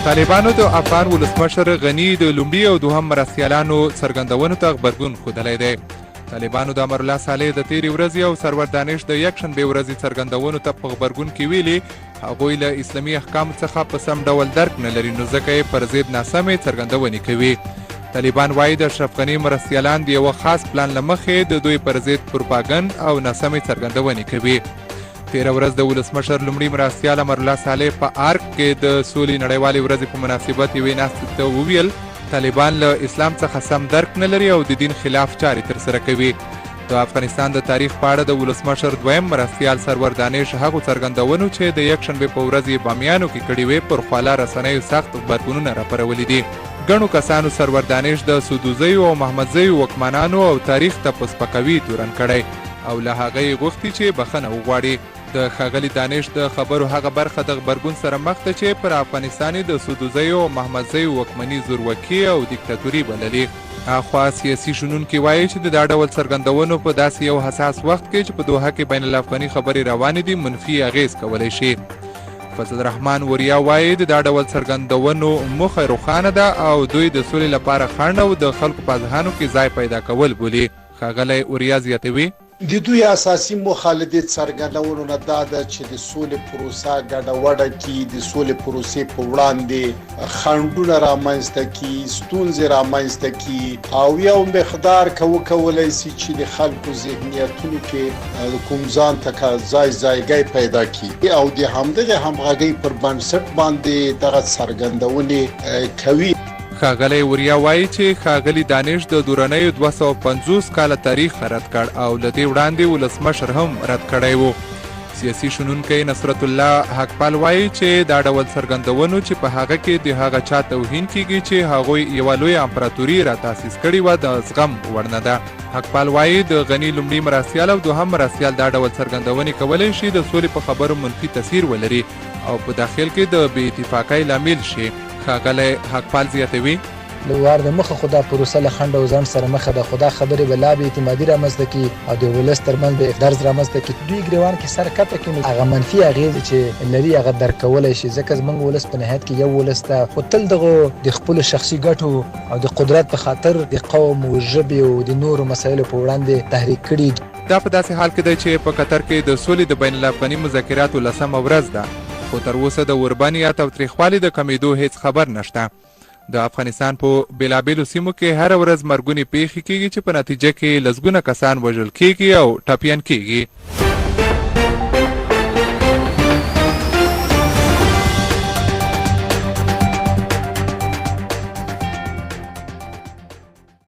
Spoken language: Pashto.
طالبانو د افغان ولسمشر غني د لومړي او دوهم مرستیالانو څرګندونو ته غبرګون ښودلی دی. طالبانو د امرالله صالح د تیرې ورځې او سرور دانش د یکشنبې ورځې څرګندونو ته په غبرګون کې ویلي هغوی له اسلامي احکامو څخه په سم ډول درک نه لري، نو ځکه یې پر ضد ناسمې څرګندونې کوي. طالبان وایي د اشرف غني مرستیالان د یوه خاص پلان له مخې د دوی پر ضد پروپاګند او ناسمې څرګندونې کوي. تیره ورځ د ولسمشر لومړي مرستیال امرالله صالح په آرک کې د سولې نړیوالې ورځې په مناسبت یوې ناستې ته وویل طالبان له اسلام څخه سم درک نه لري او د دین خلاف چارې ترسره کوي. د افغانستان د تاریخ په اړه د ولسمشر دویم مرستیال سرور دانش هغو څرګندونو چې د یکشنبې په ورځ یې بامیانو کې کړي وې پر خواله رسنیو سخت غبرګونونه راپارولي دي. ګڼو کسانو سرور دانش د سودوزیو او محمدزیو واکمنانو او تاریخ ته په سپکاوي تورن کړی او له هغه یې غوښتي چې بخښنه وغواړي. د ښاغلي دانش د خبرو هغه برخه د غبرګون سره مخ ده چې پر افغانستان د سودوزیو او محمدزیو واکمني زورواکي او دیکتاتوري بللي. اخوا سیاسي شنونکي وایي چې د دا ډول څرګندونو په داسې یو حساس وخت کې چې په دوحه کې بین الافغاني خبرې روانې دي منفي اغیز کولی شي. فضل الرحمن وریا وایي د دا ډول څرګندونو موخه روښانه ده او دوی د سولې لپاره خنډ او د خلکو په اذهانو کې ځای پیدا کول بولي. ښاغلی وریا زیاتوي د دوی اساسي موخه له دې څرګندونو نه دا ده چې د سولې پروسه ګډوډه کړي، د سولې پروسې په وړاندې خنډونه رامنځته کړي، ستونزې رامنځته کړي او یو مقدار وکولی شي چې د خلکو ذهنیتونو کې کوم ځان ته ځایګی پیدا کړي او د همدغې همغږۍ پر بنسټ باندې دغه څرګندونې کوي. ښاغلی وریا وایي چې ښاغلي دانش د دورنیو 250 کاله تاریخ رد کړ او له دې وړاندې ولسمشر هم رد کړی و. سیاسي شنونکی نصرت الله حقپال وایي چې دا ډول څرګندونو چې په هغه کې د هغه چا توهین کیږي چې هغوی یوه لویه امپراتوري را تاسیس کړې وه د زغم وړ نه ده. حقپال وایي د غني لومړي مرستیال او دوهم مرستیال دا ډول څرګندونې کولی شي د سولې په خبرو منفي تاثیر ولري او په داخل کې د بې اتفاقۍ لامل شي. ښاغلی حقپال زیاتوي لوار د مخه خدا پروسه له خنډ او ځنډ سره مخه ده. خدا خبرې به لا بې اعتمادي رامنځته کړي او د ولس ترمنځ به درز رامنځته کړي. دوی ګریوان کې سر کته کړي نو هغه منفي اغېزې چې لري هغه درک کولی شي ځکه زموږ ولس په نهایت کې یو ولس ده خو تل دغه د خپلو شخصي ګټو او د قدرت په خاطر د قوم او ژبې او د نورو مسایلو په وړاندې تحریک کړي. دا په داسې حال کې دی چې په قطر کې د سولې د بین الافغاني مذاکراتو 10مه ورځ ده خو تر اوسه د اوربند یا تاوتریخوالي د کمیدو هیڅ خبر نشته. د افغانستان په بیلابیلو سیمو کې هره ورځ مرګونې پیښې کیږي چې په نتیجه کې لسګونه کسان وژل کیږي او ټپیان کیږي.